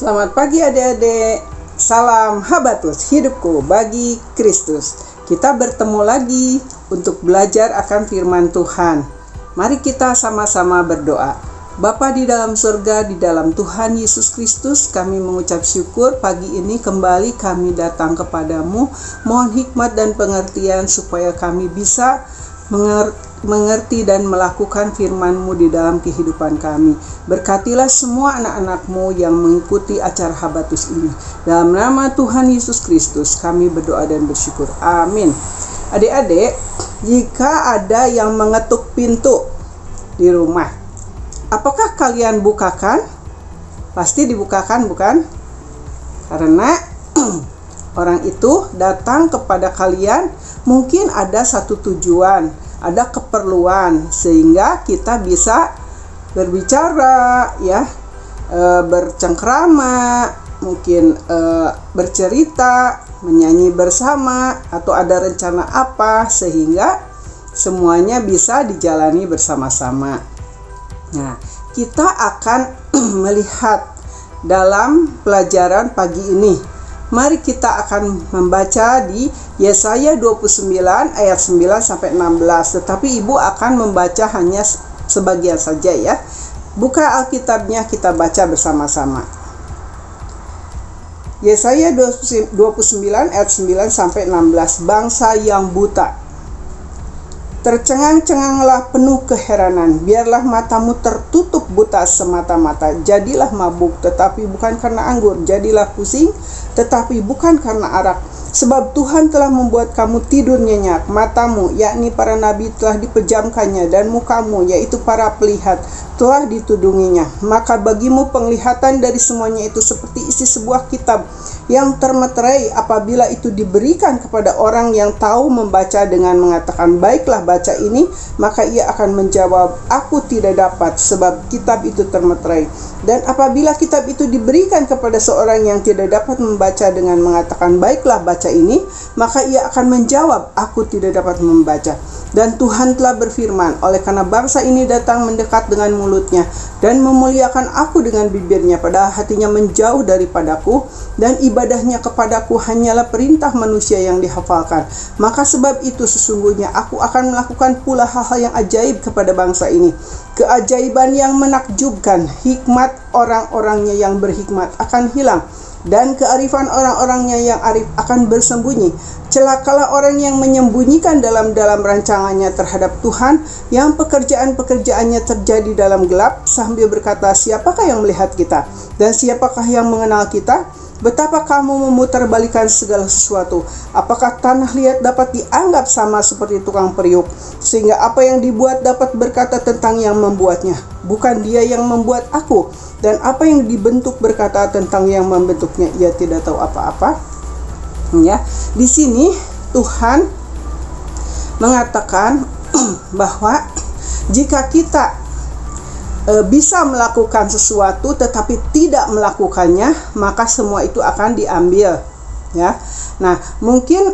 Selamat pagi adik-adik. Salam Habatus, hidupku bagi Kristus. Kita bertemu lagi untuk belajar akan firman Tuhan. Mari kita sama-sama berdoa. Bapa di dalam surga, di dalam Tuhan Yesus Kristus, kami mengucap syukur pagi ini kembali kami datang kepadamu. Mohon hikmat dan pengertian supaya kami bisa mengerti dan melakukan firman-Mu di dalam kehidupan kami. Berkatilah semua anak-anak-Mu yang mengikuti acara Habatus ini. Dalam nama Tuhan Yesus Kristus kami berdoa dan bersyukur. Amin. Adik-adik, jika ada yang mengetuk pintu di rumah, apakah kalian bukakan? Pasti dibukakan, bukan? Karena orang itu datang kepada kalian mungkin ada satu tujuan, ada keperluan, sehingga kita bisa berbicara, bercengkrama, mungkin bercerita, menyanyi bersama, atau ada rencana apa, sehingga semuanya bisa dijalani bersama-sama. Nah, kita akan melihat dalam pelajaran pagi ini. Mari kita akan membaca di Yesaya 29 ayat 9 sampai 16. Tetapi Ibu akan membaca hanya sebagian saja ya. Buka Alkitabnya, kita baca bersama-sama. Yesaya 29 ayat 9 sampai 16. Bangsa yang buta. Tercengang-cenganglah penuh keheranan, biarlah matamu tertutup buta semata-mata. Jadilah mabuk, tetapi bukan karena anggur. Jadilah pusing, tetapi bukan karena arak. Sebab Tuhan telah membuat kamu tidur nyenyak. Matamu, yakni para nabi, telah dipejamkannya, dan mukamu, yaitu para pelihat, telah ditudunginya. Maka bagimu penglihatan dari semuanya itu seperti isi sebuah kitab yang termeterai apabila itu diberikan kepada orang yang tahu membaca dengan mengatakan, baiklah baca ini, maka ia akan menjawab, aku tidak dapat, sebab kitab itu termeterai. Dan apabila kitab itu diberikan kepada seorang yang tidak dapat membaca dengan mengatakan, baiklah baca ini, maka ia akan menjawab, aku tidak dapat membaca. Dan Tuhan telah berfirman, oleh karena bangsa ini datang mendekat dengan mulutnya dan memuliakan aku dengan bibirnya, padahal hatinya menjauh daripadaku, dan ibadahnya kepadaku hanyalah perintah manusia yang dihafalkan. Maka sebab itu sesungguhnya aku akan melakukan pula hal-hal yang ajaib kepada bangsa ini, keajaiban yang menakjubkan. Hikmat orang-orangnya yang berhikmat akan hilang, dan kearifan orang-orangnya yang arif akan bersembunyi. Celakalah orang yang menyembunyikan dalam-dalam rancangannya terhadap Tuhan, yang pekerjaan-pekerjaannya terjadi dalam gelap, sambil berkata, siapakah yang melihat kita? Dan siapakah yang mengenal kita? Betapa kamu memutarbalikan segala sesuatu. Apakah tanah liat dapat dianggap sama seperti tukang periuk, sehingga apa yang dibuat dapat berkata tentang yang membuatnya, bukan dia yang membuat aku? Dan apa yang dibentuk berkata tentang yang membentuknya, ia tidak tahu apa-apa? Ya, di sini Tuhan mengatakan bahwa jika kita bisa melakukan sesuatu tetapi tidak melakukannya, maka semua itu akan diambil. Ya, nah mungkin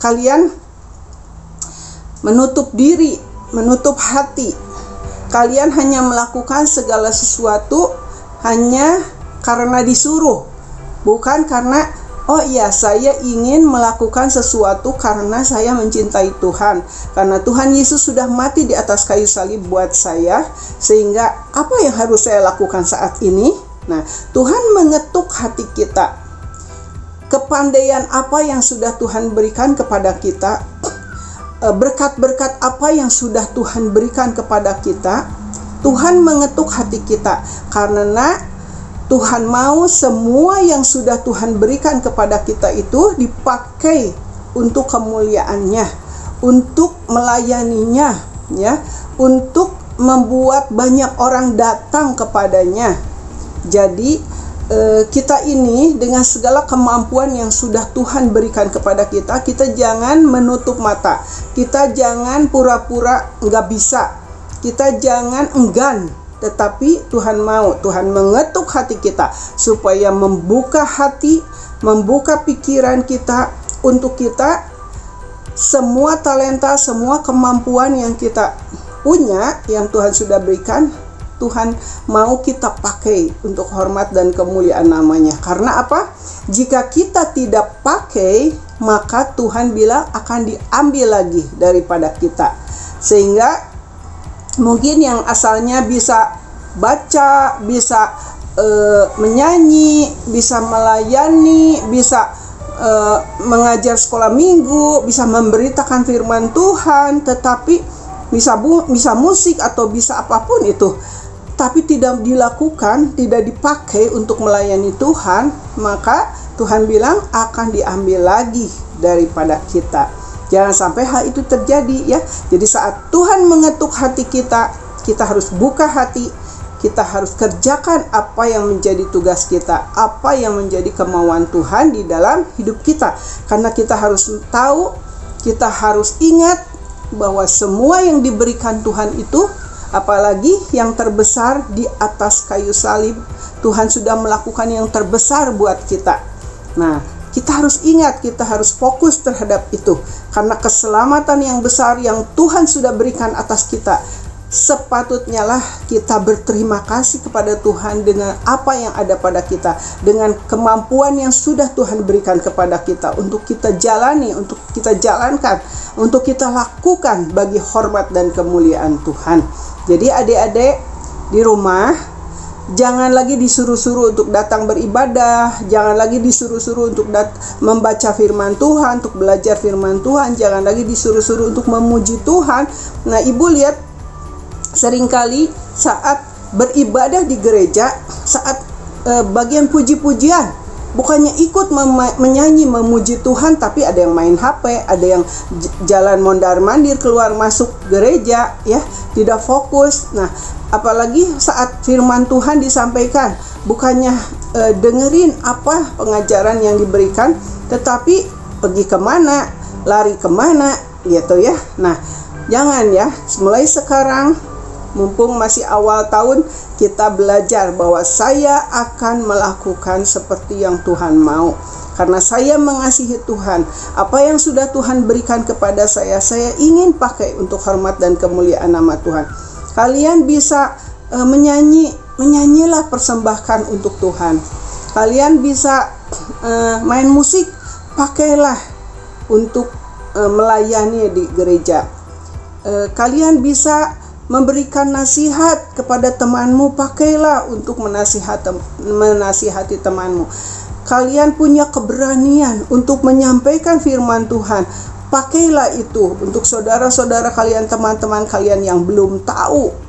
kalian menutup diri, menutup hati. Kalian hanya melakukan segala sesuatu hanya karena disuruh, bukan karena, oh iya, saya ingin melakukan sesuatu karena saya mencintai Tuhan, karena Tuhan Yesus sudah mati di atas kayu salib buat saya, sehingga apa yang harus saya lakukan saat ini? Nah, Tuhan mengetuk hati kita. Kepandaian apa yang sudah Tuhan berikan kepada kita, berkat-berkat apa yang sudah Tuhan berikan kepada kita, Tuhan mengetuk hati kita, karena Tuhan mau semua yang sudah Tuhan berikan kepada kita itu dipakai untuk kemuliaannya, untuk melayaninya, ya, untuk membuat banyak orang datang kepadanya. Jadi kita ini dengan segala kemampuan yang sudah Tuhan berikan kepada kita, kita jangan menutup mata, kita jangan pura-pura nggak bisa, kita jangan enggan. Tetapi Tuhan mau, Tuhan mengetuk hati kita supaya membuka hati, membuka pikiran kita untuk kita semua talenta, semua kemampuan yang kita punya, yang Tuhan sudah berikan, Tuhan mau kita pakai untuk hormat dan kemuliaan namanya. Karena apa? Jika kita tidak pakai, maka Tuhan bilang akan diambil lagi daripada kita. Sehingga mungkin yang asalnya bisa baca, bisa menyanyi, bisa melayani, bisa mengajar sekolah minggu, bisa memberitakan firman Tuhan, tetapi bisa musik atau bisa apapun itu, tapi tidak dilakukan, tidak dipakai untuk melayani Tuhan, maka Tuhan bilang akan diambil lagi daripada kita. Jangan sampai hal itu terjadi ya. Jadi saat Tuhan mengetuk hati kita, kita harus buka hati, kita harus kerjakan apa yang menjadi tugas kita, apa yang menjadi kemauan Tuhan di dalam hidup kita. Karena kita harus tahu, kita harus ingat bahwa semua yang diberikan Tuhan itu, apalagi yang terbesar di atas kayu salib, Tuhan sudah melakukan yang terbesar buat kita. Nah, kita harus ingat, kita harus fokus terhadap itu. Karena keselamatan yang besar yang Tuhan sudah berikan atas kita, sepatutnya lah kita berterima kasih kepada Tuhan dengan apa yang ada pada kita, dengan kemampuan yang sudah Tuhan berikan kepada kita untuk kita jalani, untuk kita jalankan, untuk kita lakukan bagi hormat dan kemuliaan Tuhan. Jadi adik-adik di rumah, jangan lagi disuruh-suruh untuk datang beribadah, jangan lagi disuruh-suruh untuk membaca firman Tuhan, untuk belajar firman Tuhan, jangan lagi disuruh-suruh untuk memuji Tuhan. Nah, ibu lihat seringkali saat beribadah di gereja, saat bagian puji-pujian, bukannya ikut menyanyi memuji Tuhan, tapi ada yang main HP, ada yang jalan mondar-mandir keluar masuk gereja, ya, tidak fokus. Nah, apalagi saat firman Tuhan disampaikan, bukannya dengerin apa pengajaran yang diberikan, tetapi pergi kemana, lari kemana, gitu ya. Nah, jangan ya, mulai sekarang, mumpung masih awal tahun, kita belajar bahwa saya akan melakukan seperti yang Tuhan mau. Karena saya mengasihi Tuhan. Apa yang sudah Tuhan berikan kepada saya ingin pakai untuk hormat dan kemuliaan nama Tuhan. Kalian bisa menyanyilah, persembahkan untuk Tuhan. Kalian bisa main musik, pakailah untuk melayani di gereja. Kalian bisa memberikan nasihat kepada temanmu, pakailah untuk menasihati temanmu. Kalian punya keberanian untuk menyampaikan firman Tuhan, pakailah itu untuk saudara-saudara kalian, teman-teman kalian yang belum tahu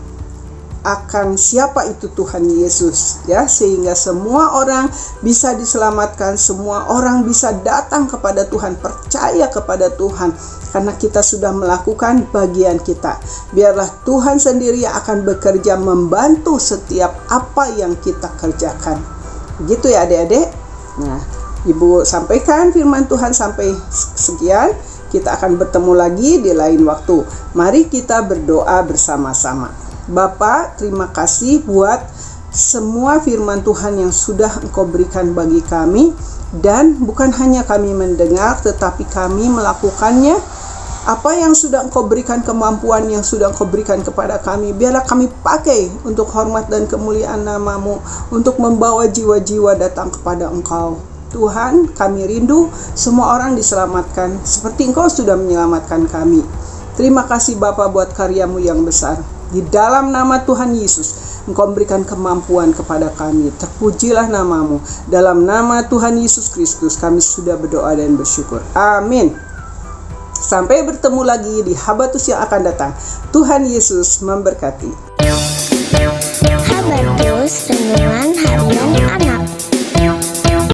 akan siapa itu Tuhan Yesus, ya, sehingga semua orang bisa diselamatkan, semua orang bisa datang kepada Tuhan, percaya kepada Tuhan, karena kita sudah melakukan bagian kita. Biarlah Tuhan sendiri yang akan bekerja membantu setiap apa yang kita kerjakan. Begitu ya adik-adik. Nah, Ibu sampaikan firman Tuhan sampai sekian. Kita akan bertemu lagi di lain waktu. Mari kita berdoa bersama-sama. Bapa, terima kasih buat semua firman Tuhan yang sudah Engkau berikan bagi kami. Dan bukan hanya kami mendengar, tetapi kami melakukannya. Apa yang sudah Engkau berikan, kemampuan yang sudah Engkau berikan kepada kami, biarlah kami pakai untuk hormat dan kemuliaan nama-Mu, untuk membawa jiwa-jiwa datang kepada Engkau. Tuhan, kami rindu semua orang diselamatkan seperti Engkau sudah menyelamatkan kami. Terima kasih Bapa buat karya-Mu yang besar. Di dalam nama Tuhan Yesus, Engkau memberikan kemampuan kepada kami. Terpujilah nama-Mu. Dalam nama Tuhan Yesus Kristus kami sudah berdoa dan bersyukur. Amin. Sampai bertemu lagi di Habatus yang akan datang. Tuhan Yesus memberkati. Habatus Renungan Harian Anak.